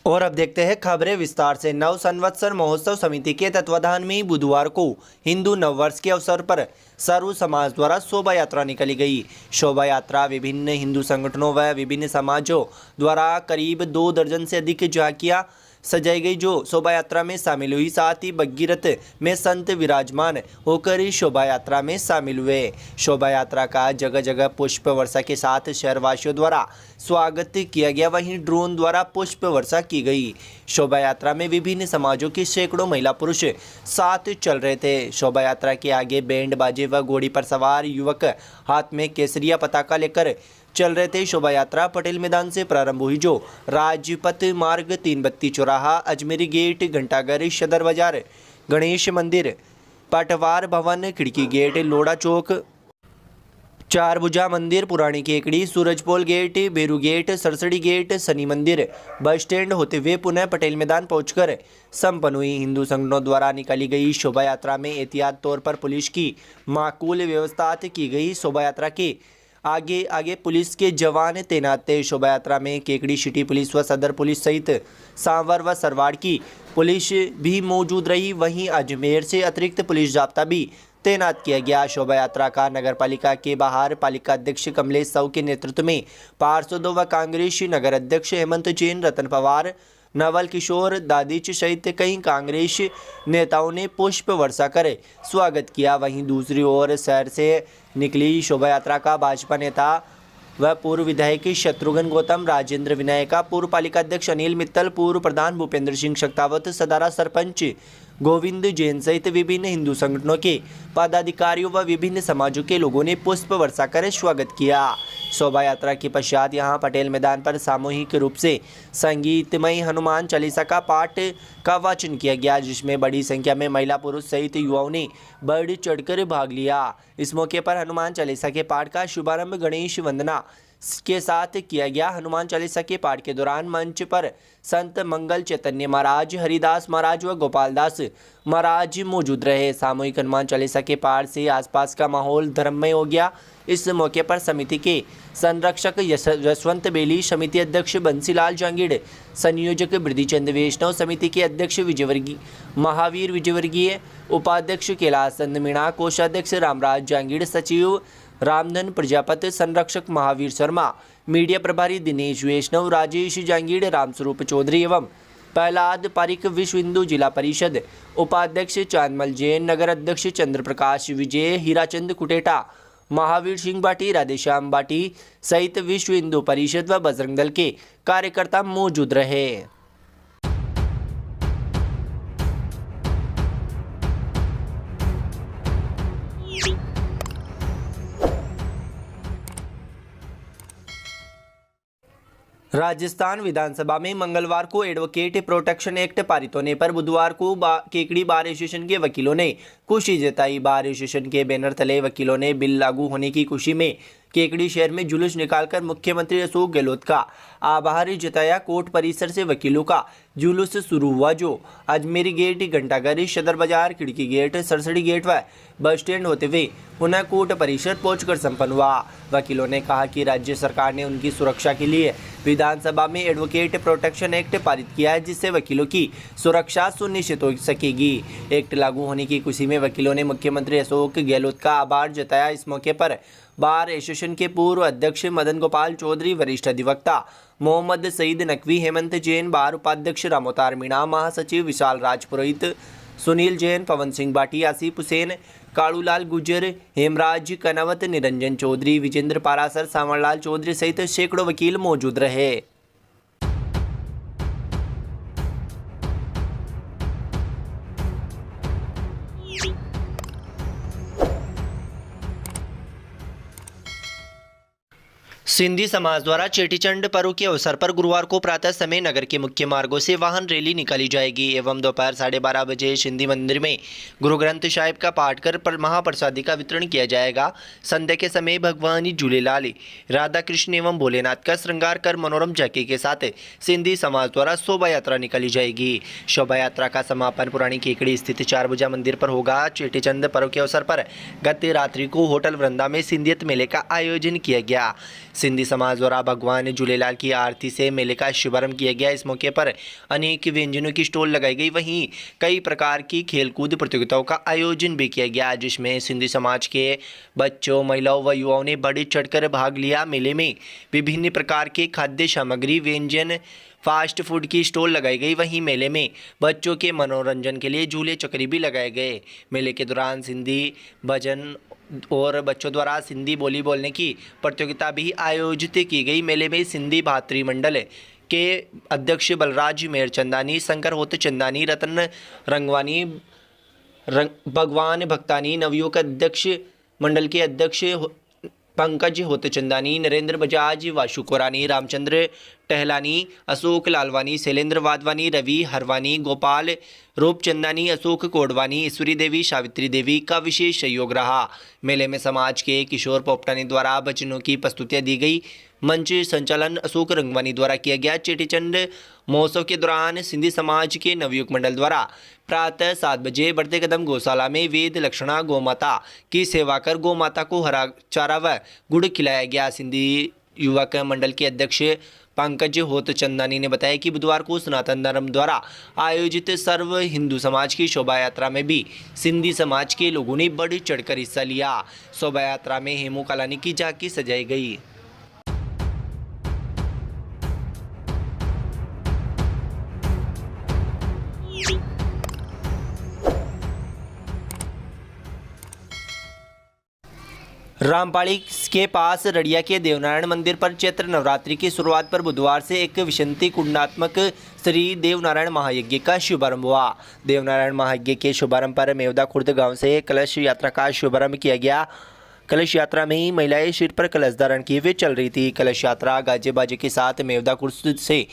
और अब देखते हैं खबरें विस्तार से। नव संवत्सर महोत्सव समिति के तत्वाधान में बुधवार को हिंदू नववर्ष के अवसर पर सर्व समाज द्वारा शोभा यात्रा निकाली गई। शोभा यात्रा विभिन्न हिंदू संगठनों व विभिन्न समाजों द्वारा करीब 2 दर्जन से अधिक झांकियां सजाई गई जो शोभा यात्रा में शामिल हुई। साथ ही भगीरथ में संत विराजमान होकर शोभा यात्रा में शामिल हुए। शोभा यात्रा का जगह जगह पुष्प वर्षा के साथ शहरवासियों द्वारा स्वागत किया गया, वहीं ड्रोन द्वारा पुष्प वर्षा की गई। शोभा यात्रा में विभिन्न समाजों के सैकड़ों महिला पुरुष साथ चल रहे थे। शोभा यात्रा के आगे बैंड बाजे व घोड़ी पर सवार युवक हाथ में केसरिया पताका लेकर चल रहे थे। शोभा यात्रा पटेल मैदान से प्रारंभ हुई जो राजपथ मार्ग, 3 बत्ती चौराहा, अजमेरी गेट, घंटाघर, सदर बाजार, गणेश मंदिर, पटवार भवन, खिड़की गेट, लोड़ा चौक, चारभुजा मंदिर, पुरानी Kekri, Surajpol gate, Beru gate, Sarsadi gate, Shani मंदिर, बस स्टैंड होते हुए पुनः पटेल मैदान पहुंचकर संपन्न हुई। हिंदू संगठनों द्वारा निकाली गई शोभा यात्रा में एहतियात तौर पर पुलिस की माकूल व्यवस्था की गई। शोभा यात्रा के आगे आगे पुलिस के जवान तैनात थे। शोभा यात्रा में केकड़ी सिटी पुलिस व सदर पुलिस सहित सांवर व सरवाड़ की पुलिस भी मौजूद रही। वहीं अजमेर से अतिरिक्त पुलिस जाब्ता भी तैनात किया गया। शोभा यात्रा का नगर पालिका के बाहर पालिका अध्यक्ष कमलेश साहू के नेतृत्व में पार्षदों व कांग्रेस नगर अध्यक्ष हेमंत जैन, रतन पवार, नवल किशोर, दादीच सहित कई कांग्रेस नेताओं ने पुष्प वर्षा कर स्वागत किया। वहीं दूसरी ओर शहर से निकली शोभा यात्रा का भाजपा नेता व पूर्व विधायक शत्रुघ्न गौतम, राजेंद्र विनायका, पूर्व पालिका अध्यक्ष अनिल मित्तल, पूर्व प्रधान भूपेंद्र सिंह शक्तावत, सदारा सरपंच गोविंद जैन सहित विभिन्न हिंदू संगठनों के पदाधिकारियों व विभिन्न समाजों के लोगों ने पुष्प वर्षा कर स्वागत किया। शोभा यात्रा के पश्चात यहां पटेल मैदान पर सामूहिक रूप से संगीतमय हनुमान चालीसा का पाठ का वाचन किया गया, जिसमें बड़ी संख्या में महिला पुरुष सहित युवाओं ने बढ़ चढ़कर भाग लिया। इस मौके पर हनुमान चालीसा के पाठ का शुभारंभ गणेश वंदना के साथ किया गया। हनुमान चालीसा के पाठ के दौरान मंच पर संत मंगल चैतन्य महाराज, हरिदास महाराज व गोपाल दास महाराज मौजूद रहे। सामूहिक हनुमान चालीसा के पाठ से आसपास का माहौल धर्ममय हो गया। इस मौके पर समिति के संरक्षक यशवंत बेली, समिति अध्यक्ष बंसीलाल जांगीड़, संयोजक बृद्धिचंद वैष्णव, समिति के अध्यक्ष महावीर विजयवर्गीय, उपाध्यक्ष कैलाश चंद मीणा, कोषाध्यक्ष रामराज जांगीड़, सचिव रामधन प्रजापति, संरक्षक महावीर शर्मा, मीडिया प्रभारी दिनेश वैष्णव, राजेश जांगीड़, रामस्वरूप चौधरी एवं प्रहलाद पारिक, विश्व हिंदू जिला परिषद उपाध्यक्ष चांदमल जैन, नगर अध्यक्ष चंद्र प्रकाश विजय, हीराचंद कुटेटा, महावीर सिंह बाटी, राधेश्याम बाटी सहित विश्व हिंदू परिषद व बजरंग दल के कार्यकर्ता मौजूद रहे। राजस्थान विधानसभा में मंगलवार को एडवोकेट प्रोटेक्शन एक्ट पारित होने पर बुधवार को केकड़ी बार एसोसिएशन के वकीलों ने खुशी जताई। बार एसोसिएशन के बैनर तले वकीलों ने बिल लागू होने की खुशी में केकड़ी शहर में जुलूस निकालकर मुख्यमंत्री अशोक गहलोत का आभार जताया। कोर्ट परिसर से वकीलों का जुलूस शुरू हुआ जो अजमेरी गेट, घंटाघर, सदर बाजार, खिड़की गेट, सरसड़ी गेट व बस स्टैंड होते हुए पुनः कोर्ट परिसर पहुंचकर संपन्न हुआ। वकीलों ने कहा कि राज्य सरकार ने उनकी सुरक्षा के लिए विधानसभा में एडवोकेट प्रोटेक्शन एक्ट पारित किया है, जिससे वकीलों की सुरक्षा सुनिश्चित हो सकेगी। एक्ट लागू होने की खुशी में वकीलों ने मुख्यमंत्री अशोक गहलोत का आभार जताया। इस मौके पर बार एसोसिएशन के पूर्व अध्यक्ष मदन गोपाल चौधरी, वरिष्ठ अधिवक्ता मोहम्मद सईद नकवी, हेमंत जैन, बार उपाध्यक्ष रामोतार मीणा, महासचिव विशाल राजपुरोहित, सुनील जैन, पवन सिंह बाटी, आसिफ हुसैन, कालूलाल गुजर, हेमराज कनवत, निरंजन चौधरी, विजेंद्र पारासर, सांवरलाल चौधरी सहित सैकड़ों वकील मौजूद रहे। सिंधी समाज द्वारा चेटीचंड पर्व के अवसर पर गुरुवार को प्रातः समय नगर के मुख्य मार्गों से वाहन रैली निकाली जाएगी एवं दोपहर 12:30 बजे सिंधी मंदिर में गुरु ग्रंथ साहिब का पाठ कर महाप्रसादी का वितरण किया जाएगा। संध्या के समय भगवान झूलेलाल, राधा कृष्ण एवं भोलेनाथ का श्रृंगार कर मनोरम झांकी के साथ सिंधी समाज द्वारा शोभा यात्रा निकाली जाएगी। शोभा यात्रा का समापन पुरानी केकड़ी स्थित चारभुजा मंदिर पर होगा। चेटीचंद पर्व के अवसर पर गत रात्रि को होटल वृंदा में सिंधियत मेले का आयोजन किया गया। सिंधी समाज द्वारा भगवान झूलेलाल की आरती से मेले का शुभारंभ किया गया। इस मौके पर अनेक व्यंजनों की स्टॉल लगाई गई। वहीं कई प्रकार की खेलकूद प्रतियोगिताओं का आयोजन भी किया गया, जिसमें सिंधी समाज के बच्चों, महिलाओं व युवाओं ने बढ़ चढ़कर भाग लिया। मेले में विभिन्न प्रकार के खाद्य सामग्री, व्यंजन, फास्ट फूड की स्टॉल लगाई गई। वहीं मेले में बच्चों के मनोरंजन के लिए झूले चक्री भी लगाए गए। मेले के दौरान सिंधी भजन और बच्चों द्वारा सिंधी बोली बोलने की प्रतियोगिता भी आयोजित की गई। मेले में सिंधी भातृ मंडल के अध्यक्ष बलराज मेरचंदानी, शंकर होत चंदानी, रतन रंगवानी, भगवान भक्तानी, नवयुवक अध्यक्ष मंडल के अध्यक्ष पंकज होतचंदानी, नरेंद्र बजाज, वाशु कोरानी, रामचंद्र टहलानी, अशोक लालवानी, शैलेंद्र वाधवानी, रवि हरवानी, गोपाल रूपचंदानी, अशोक कोडवानी, ईश्वरी देवी, सावित्री देवी का विशेष सहयोग रहा। मेले में समाज के किशोर पोपटानी द्वारा भजनों की प्रस्तुतियां दी गई। मंच संचालन अशोक रंगवानी द्वारा किया गया। चेटीचंड महोत्सव के दौरान सिंधी समाज के नवयुवक मंडल द्वारा प्रातः 7 बजे बढ़ते कदम गौशाला में वेद लक्षणा गौमाता की सेवा कर गौमाता को हरा चारा व गुड़ खिलाया गया। सिंधी युवक मंडल के अध्यक्ष पंकज होतचंदानी ने बताया कि बुधवार को सनातन धर्म द्वारा आयोजित सर्व हिंदू समाज की शोभा यात्रा में भी सिंधी समाज के लोगों ने बढ़ चढ़कर हिस्सा लिया। शोभा यात्रा में हेमू कालानी की झांकी सजाई गई। रामपाड़ी के पास रड़िया के देवनारायण मंदिर पर चैत्र नवरात्रि की शुरुआत पर बुधवार से एक विशंति कुंडात्मक श्री देवनारायण महायज्ञ का शुभारंभ हुआ। देवनारायण महायज्ञ के शुभारंभ पर मेवदा खुर्द गांव से कलश यात्रा का शुभारंभ किया गया। कलश यात्रा में ही महिलाएं सिर पर कलश धारण किए हुए चल रही थी। कलश यात्रा गाजे बाजे के साथ मेवदा खुर्द से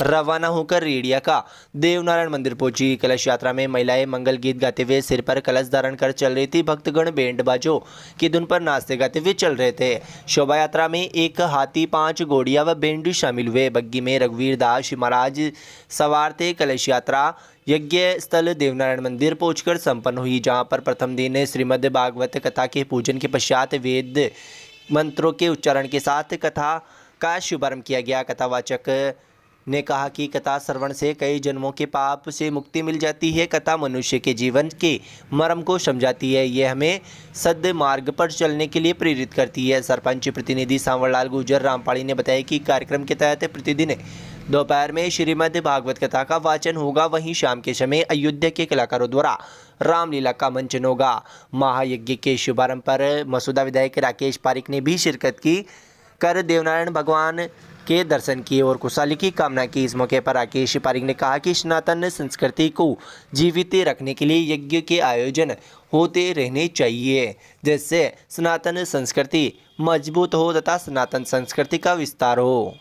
रवाना होकर रेडिया का देवनारायण मंदिर पहुंची। कलश यात्रा में महिलाएं मंगल गीत गाते हुए सिर पर कलश धारण कर चल रही थी। भक्तगण बैंड बाजों की धुन पर नाचते गाते हुए चल रहे थे। शोभा यात्रा में एक हाथी, 5 घोड़ियां व बैंड शामिल हुए। बग्गी में रघुवीर दास महाराज सवार थे। कलश यात्रा यज्ञ स्थल देवनारायण मंदिर पहुंचकर संपन्न हुई, जहां पर प्रथम दिन श्रीमद् भागवत कथा के पूजन के पश्चात वेद मंत्रों के उच्चारण के साथ कथा का शुभारंभ किया गया। कथावाचक ने कहा कि कथा श्रवण से कई जन्मों के पाप से मुक्ति मिल जाती है। कथा मनुष्य के जीवन के मर्म को समझाती है। यह हमें सद्य मार्ग पर चलने के लिए प्रेरित करती है। सरपंच प्रतिनिधि सांवरलाल गुर्जर रामपाड़ी ने बताया कि कार्यक्रम के तहत प्रतिदिन दोपहर में श्रीमद् भागवत कथा का वाचन होगा। वहीं शाम के समय अयोध्या के कलाकारों द्वारा रामलीला का मंचन होगा। महायज्ञ के शुभारंभ पर मसूदा विधायक राकेश पारिक ने भी शिरकत की कर देवनारायण भगवान के दर्शन किए और खुशहाली की कामना की। इस मौके पर राकेश पारिक ने कहा कि सनातन संस्कृति को जीवित रखने के लिए यज्ञ के आयोजन होते रहने चाहिए, जिससे सनातन संस्कृति मजबूत हो तथा सनातन संस्कृति का विस्तार हो।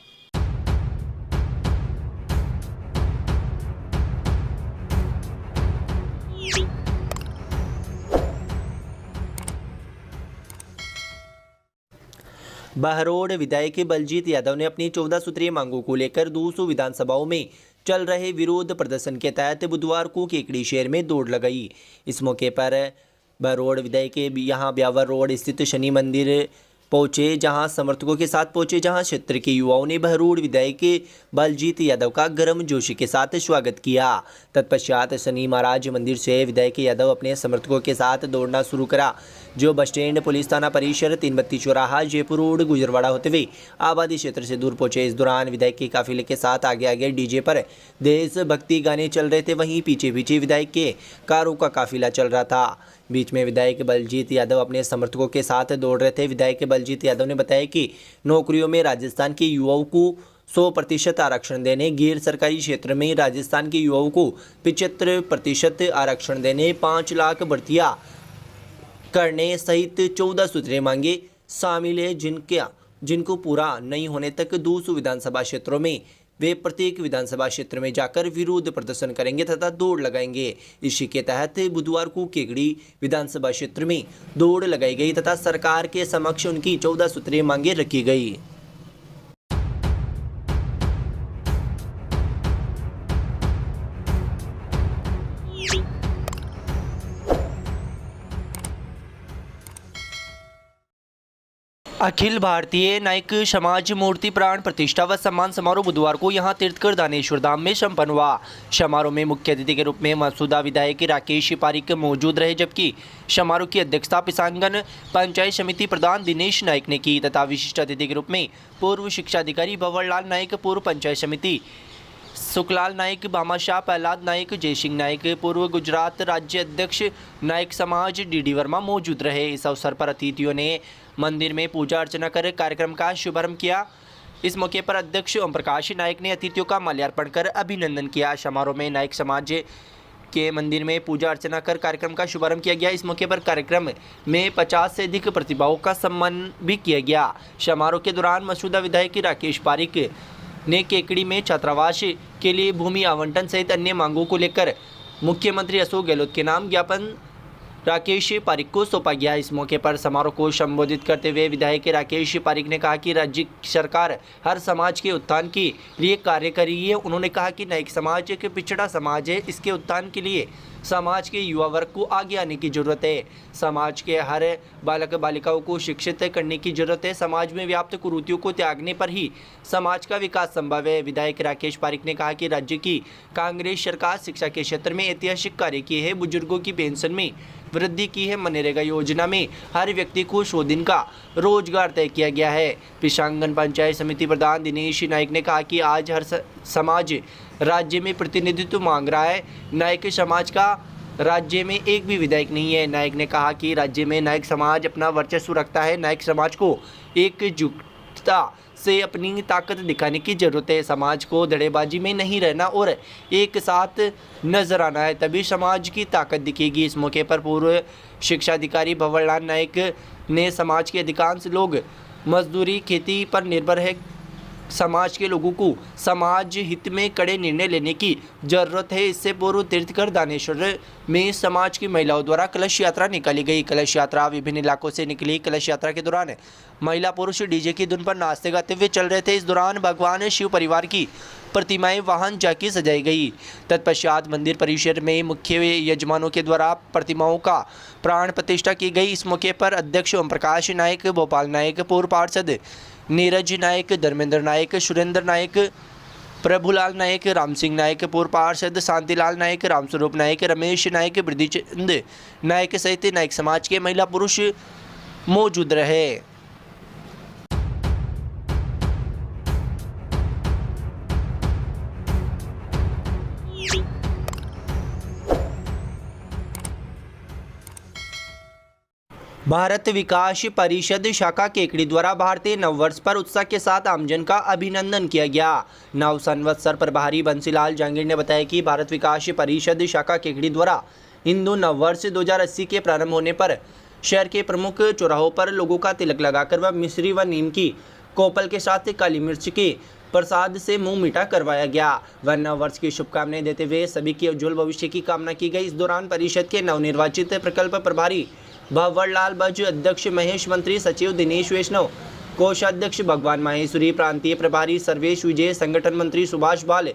बहरोड विधायक बलजीत यादव ने अपनी 14 सूत्रीय मांगों को लेकर 200 विधानसभाओं में चल रहे विरोध प्रदर्शन के तहत बुधवार को केकड़ी शहर में दौड़ लगाई। इस मौके पर बहरोड विधायक यहां ब्यावर रोड स्थित शनि मंदिर पहुंचे, जहां समर्थकों के साथ पहुंचे, जहां क्षेत्र के युवाओं ने बहरोड विधायक बलजीत यादव का गर्मजोशी के साथ स्वागत किया। तत्पश्चात शनि महाराज मंदिर से विधायक यादव अपने समर्थकों के साथ दौड़ना शुरू करा, जो बस स्टैंड, पुलिस थाना परिसर, 3 बत्ती चौराहा, जयपुर रोड, गुजरवाड़ा होते हुए आबादी क्षेत्र से दूर पहुंचे। इस दौरान विधायक के काफिले के साथ आगे आगे डीजे पर देशभक्ति गाने चल रहे थे। वहीं पीछे पीछे विधायक के कारों का काफिला चल रहा था। बीच में विधायक बलजीत यादव अपने समर्थकों के साथ दौड़ रहे थे। विधायक बलजीत यादव ने बताया कि नौकरियों में राजस्थान के युवाओं को 100% आरक्षण देने, गैर सरकारी क्षेत्र में राजस्थान के युवाओं को 75% आरक्षण देने, 5 लाख भर्तियां करने सहित 14 सूत्रीय मांगे शामिल है, जिनको पूरा नहीं होने तक 200 विधानसभा क्षेत्रों में वे प्रत्येक विधानसभा क्षेत्र में जाकर विरोध प्रदर्शन करेंगे तथा दौड़ लगाएंगे। इसी के तहत बुधवार को केकड़ी विधानसभा क्षेत्र में दौड़ लगाई गई तथा सरकार के समक्ष उनकी 14 सूत्रीय मांगे रखी गई। अखिल भारतीय नायक समाज मूर्ति प्राण प्रतिष्ठा व सम्मान समारोह बुधवार को यहां तीर्थकर दानेश्वर धाम में संपन्न हुआ। समारोह में मुख्य अतिथि के रूप में मसूदा विधायक राकेश पारिक मौजूद रहे, जबकि समारोह की अध्यक्षता पिसांगन पंचायत समिति प्रधान दिनेश नायक ने की तथा विशिष्ट अतिथि के रूप में पूर्व शिक्षा अधिकारी भंवरलाल नायक, पूर्व पंचायत समिति सुखलाल नायक, भामाशाह प्रहलाद नायक, जयसिंह नायक, पूर्व गुजरात राज्य अध्यक्ष नायक समाज डीडी वर्मा मौजूद रहे। इस अवसर पर अतिथियों ने मंदिर में पूजा अर्चना कर कार्यक्रम का शुभारंभ किया। इस मौके पर अध्यक्ष ओम प्रकाश नायक ने अतिथियों का माल्यार्पण कर अभिनंदन किया। समारोह में नायक समाज के मंदिर में पूजा अर्चना कर कार्यक्रम का शुभारंभ किया गया। इस मौके पर कार्यक्रम में 50 से अधिक प्रतिभाओं का सम्मान भी किया गया। समारोह के दौरान मसूदा विधायक राकेश पारिक ने केकड़ी में छात्रावास के लिए भूमि आवंटन सहित अन्य मांगों को लेकर मुख्यमंत्री अशोक गहलोत के नाम ज्ञापन राकेश पारिक को सौंपा गया। इस मौके पर समारोह को संबोधित करते हुए विधायक राकेश पारिक ने कहा कि राज्य सरकार हर समाज के उत्थान के लिए कार्य कर रही है। उन्होंने कहा कि नायक समाज एक पिछड़ा समाज है, इसके उत्थान के लिए समाज के युवा वर्ग को आगे आने की जरूरत है। समाज के हर बालक बालिकाओं को शिक्षित करने की जरूरत है। समाज में व्याप्त कुरीतियों को त्यागने पर ही समाज का विकास संभव है। विधायक राकेश पारिक ने कहा कि राज्य की कांग्रेस सरकार शिक्षा के क्षेत्र में ऐतिहासिक कार्य किए हैं, बुजुर्गों की पेंशन में वृद्धि की है, मनरेगा योजना में हर व्यक्ति को 100 दिन का रोजगार तय किया गया है। पिशांगन पंचायत समिति प्रधान दिनेश नायक ने कहा कि आज हर समाज राज्य में प्रतिनिधित्व मांग रहा है। नायक समाज का राज्य में एक भी विधायक नहीं है। नायक ने कहा कि राज्य में नायक समाज अपना वर्चस्व रखता है। नायक समाज को एकजुटता से अपनी ताकत दिखाने की जरूरत है। समाज को धड़ेबाजी में नहीं रहना और एक साथ नजर आना है, तभी समाज की ताकत दिखेगी। इस मौके पर पूर्व शिक्षा अधिकारी भंवरलाल नायक ने समाज के अधिकांश लोग मजदूरी खेती पर निर्भर है। समाज के लोगों को समाज हित में कड़े निर्णय लेने की जरूरत है। इससे पूर्व तीर्थकर दानेश्वर में समाज की महिलाओं द्वारा कलश यात्रा निकाली गई। कलश यात्रा विभिन्न इलाकों से निकली। कलश यात्रा के दौरान महिला पुरुष डीजे की धुन पर नाचते गाते हुए चल रहे थे। इस दौरान भगवान शिव परिवार की प्रतिमाएं वाहन जाके सजाई गई। तत्पश्चात मंदिर परिसर में मुख्य यजमानों के द्वारा प्रतिमाओं का प्राण प्रतिष्ठा की गई। इस मौके पर अध्यक्ष ओम प्रकाश नायक, भोपाल नायक, पूर्व पार्षद नीरज नायक, धर्मेंद्र नायक, सुरेंद्र नायक, प्रभुलाल नायक, राम सिंह नायक, पूर्व पार्षद शांतिलाल नायक, रामस्वरूप नायक, रमेश नायक, वृद्धिचंद नायक सहित नायक समाज के महिला पुरुष मौजूद रहे। भारत विकास परिषद शाखा केकड़ी द्वारा भारतीय नववर्ष पर उत्साह के साथ आमजन का अभिनंदन किया गया। नव संवत्सर प्रभारी बंसीलाल जहांगीर ने बताया कि भारत विकास परिषद शाखा केकड़ी द्वारा हिंदू नववर्ष 2080 के प्रारंभ होने पर शहर के प्रमुख चौराहों पर लोगों का तिलक लगाकर व मिश्री व नीम की कोपल के साथ काली मिर्च के प्रसाद से मुंह मीठा करवाया गया। वह नववर्ष की शुभकामनाएं देते हुए सभी के उज्जवल भविष्य की कामना की गई। इस दौरान परिषद के नवनिर्वाचित प्रकल्प प्रभारी भंवरलाल बज, अध्यक्ष महेश, मंत्री सचिव दिनेश वैष्णव, कोषाध्यक्ष भगवान माहेश्वरी, प्रांतीय प्रभारी सर्वेश विजय, संगठन मंत्री सुभाष बाल,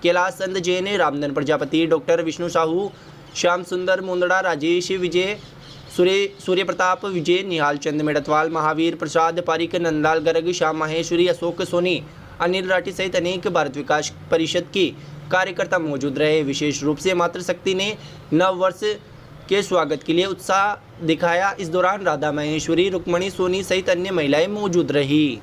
कैलाश चंद जैन, रामधन प्रजापति, डॉक्टर विष्णु साहू, श्याम सुंदर मुंदड़ा, राजेश विजय, सूर्य प्रताप विजय, निहाल चंद मेड़तवाल, महावीर प्रसाद पारिक, नंदलाल गर्ग, श्याम माहेश्वरी, अशोक सोनी, अनिल राठी सहित अनेक भारत विकास परिषद के कार्यकर्ता मौजूद रहे। विशेष रूप से मातृशक्ति ने नव वर्ष के स्वागत के लिए उत्साह दिखाया। इस दौरान राधा महेश्वरी, रुक्मणी सोनी सहित अन्य महिलाएं मौजूद रही।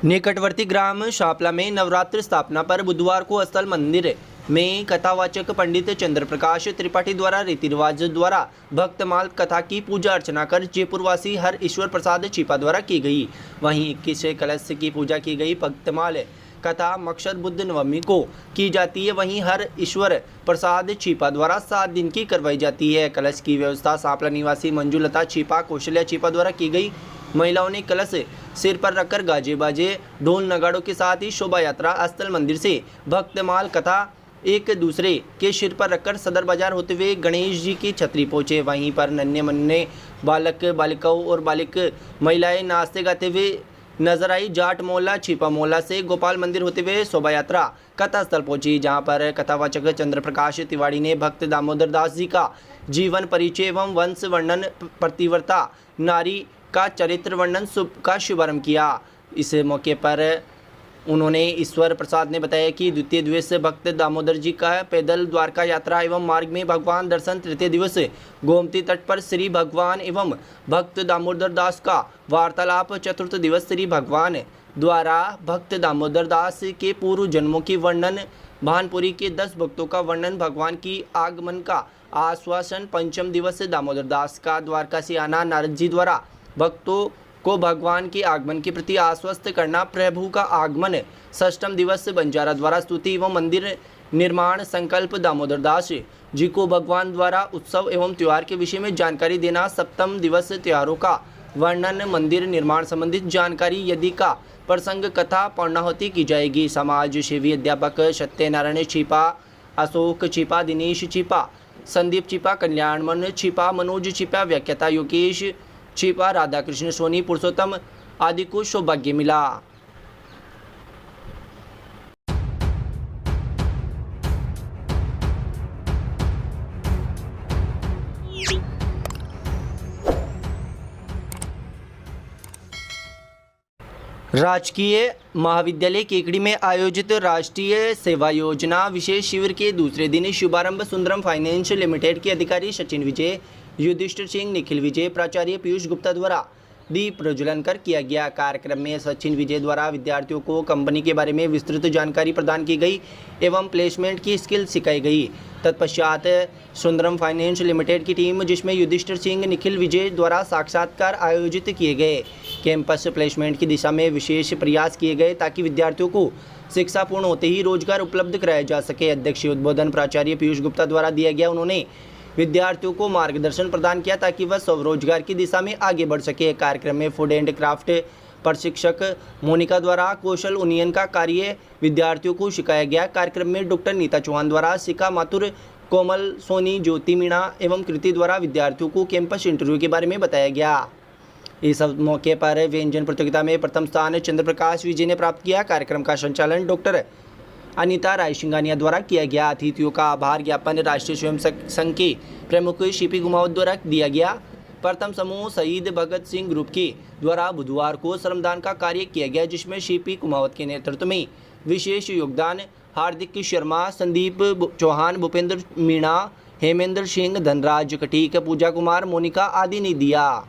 निकटवर्ती ग्राम शापला में नवरात्र स्थापना पर बुधवार को स्थल मंदिर में कथावाचक पंडित चंद्र प्रकाश त्रिपाठी द्वारा रीति रिवाज द्वारा भक्तमाल कथा की पूजा अर्चना कर जयपुरवासी हर ईश्वर प्रसाद चीपा द्वारा की गई। वहीं 21 कलश की पूजा की गई। भक्तमाल कथा मकसद बुद्ध नवमी को की जाती है। वहीं हर ईश्वर प्रसाद चीपा द्वारा 7 दिन की करवाई जाती है। कलश की व्यवस्था सांपला निवासी मंजुलता चीपा, कौशल्या चीपा द्वारा की गई। महिलाओं ने कलश सिर पर रखकर गाजे बाजे ढोल नगाड़ों के साथ ही शोभा यात्रा स्थल मंदिर से भक्तमाल कथा एक दूसरे के सिर पर रखकर सदर बाजार होते हुए गणेश जी की छतरी पहुँचे। वहीं पर नन्हे मुन्ने बालक बालिकाओं और बालिक महिलाएं नाचते गाते हुए नजर आई। जाट मोहल्ला छिपा मोहल्ला से गोपाल मंदिर होते हुए शोभा यात्रा कथा स्थल पहुंची, जहां पर कथावाचक चंद्र प्रकाश तिवारी ने भक्त दामोदर दास जी का जीवन परिचय एवं वंश वर्णन, प्रतिव्रता नारी का चरित्र वर्णन का शुभारंभ किया। इस मौके पर उन्होंने ईश्वर प्रसाद ने बताया कि द्वितीय दिवस भक्त दामोदर जी का पैदल द्वारका यात्रा एवं मार्ग में भगवान दर्शन, तृतीय दिवस गोमती तट पर श्री भगवान एवं भक्त दामोदर दास का वार्तालाप, चतुर्थ दिवस श्री भगवान द्वारा भक्त दामोदर दास के पूर्व जन्मों की वर्णन, भानपुरी के 10 भक्तों का वर्णन, भगवान की आगमन का आश्वासन, पंचम दिवस दामोदर दास का द्वारका से आना, नारद जी द्वारा भक्तों को भगवान के आगमन के प्रति आश्वस्त करना, प्रभु का आगमन, षष्ठम दिवस बंजारा द्वारा स्तुति एवं मंदिर निर्माण संकल्प, दामोदर दास जी को भगवान द्वारा उत्सव एवं त्यौहार के विषय में जानकारी देना, सप्तम दिवस त्योहारों का वर्णन, मंदिर निर्माण संबंधित जानकारी, यदि का प्रसंग, कथा, पूर्णाहुति की जाएगी। समाज सेवी अध्यापक सत्यनारायण छिपा, अशोक छिपा, दिनेश छिपा, संदीप छिपा, कल्याणमन छिपा, मनोज छिपा, व्याख्याता योगेश छिपा, राधा कृष्ण सोनी, पुरुषोत्तम आदि को सौभाग्य मिला। राजकीय महाविद्यालय केकड़ी में आयोजित राष्ट्रीय सेवा योजना विशेष शिविर के दूसरे दिन शुभारंभ सुंदरम फाइनेंस लिमिटेड के अधिकारी सचिन विजय, युधिष्ठिर सिंह, निखिल विजय, प्राचार्य पीयूष गुप्ता द्वारा दीप प्रज्वलन कर किया गया। कार्यक्रम में सचिन विजय द्वारा विद्यार्थियों को कंपनी के बारे में विस्तृत जानकारी प्रदान की गई एवं प्लेसमेंट की स्किल सिखाई गई। तत्पश्चात सुंदरम फाइनेंस लिमिटेड की टीम, जिसमें युधिष्ठिर सिंह, निखिल विजय द्वारा साक्षात्कार आयोजित किए गए। कैंपस प्लेसमेंट की दिशा में विशेष प्रयास किए गए ताकि विद्यार्थियों को शिक्षा पूर्ण होते ही रोजगार उपलब्ध कराया जा सके। अध्यक्षीय उद्बोधन प्राचार्य पीयूष गुप्ता द्वारा दिया गया। उन्होंने विद्यार्थियों को मार्गदर्शन प्रदान किया ताकि वह स्वरोजगार की दिशा में आगे बढ़ सके। कार्यक्रम में फूड एंड क्राफ्ट प्रशिक्षक मोनिका द्वारा कौशल उन्नयन का कार्य विद्यार्थियों को सिखाया गया। कार्यक्रम में डॉक्टर नीता चौहान द्वारा सिका मातुर, कोमल सोनी, ज्योति मीणा एवं कृति द्वारा विद्यार्थियों को कैंपस इंटरव्यू के बारे में बताया गया। इस मौके पर व्यंजन प्रतियोगिता में प्रथम स्थान चंद्र प्रकाश विजय ने प्राप्त किया। कार्यक्रम का संचालन डॉक्टर अनीता राय सिंघानिया द्वारा किया गया। अतिथियों का आभार ज्ञापन राष्ट्रीय स्वयं संघ के प्रमुख शिपी गुमावत द्वारा दिया गया। प्रथम समूह शहीद भगत सिंह ग्रुप के द्वारा बुधवार को श्रमदान का कार्य किया गया, जिसमें शिपी कुमावत के नेतृत्व में विशेष योगदान हार्दिक शर्मा, संदीप चौहान, भूपेंद्र मीणा, हेमेंद्र सिंह, धनराज कटीक, पूजा कुमार, मोनिका आदि ने दिया।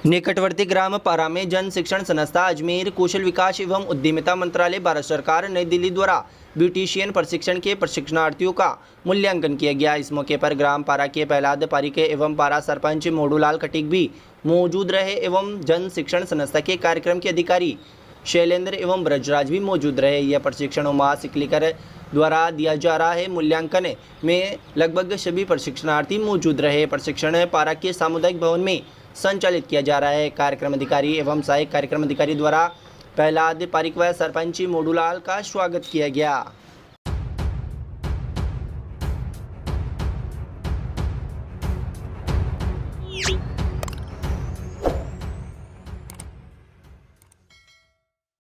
निकटवर्ती ग्राम पारा में जन शिक्षण संस्था अजमेर, कौशल विकास एवं उद्यमिता मंत्रालय, भारत सरकार, नई दिल्ली द्वारा ब्यूटिशियन प्रशिक्षण के प्रशिक्षणार्थियों का मूल्यांकन किया गया। इस मौके पर ग्राम पारा के प्रहलाद पारिके एवं पारा सरपंच मोडूलाल खटीक भी मौजूद रहे एवं जन शिक्षण संस्था के कार्यक्रम के अधिकारी शैलेंद्र एवं ब्रजराज भी मौजूद रहे। यह प्रशिक्षण उमा सिकलीकर द्वारा दिया जा रहा है। मूल्यांकन में लगभग सभी प्रशिक्षणार्थी मौजूद रहे। प्रशिक्षण पारा के सामुदायिक भवन में संचालित किया जा रहा है। कार्यक्रम अधिकारी एवं सहायक कार्यक्रम अधिकारी द्वारा प्रहलाद पारिक व सरपंच मोडूलाल का स्वागत किया गया।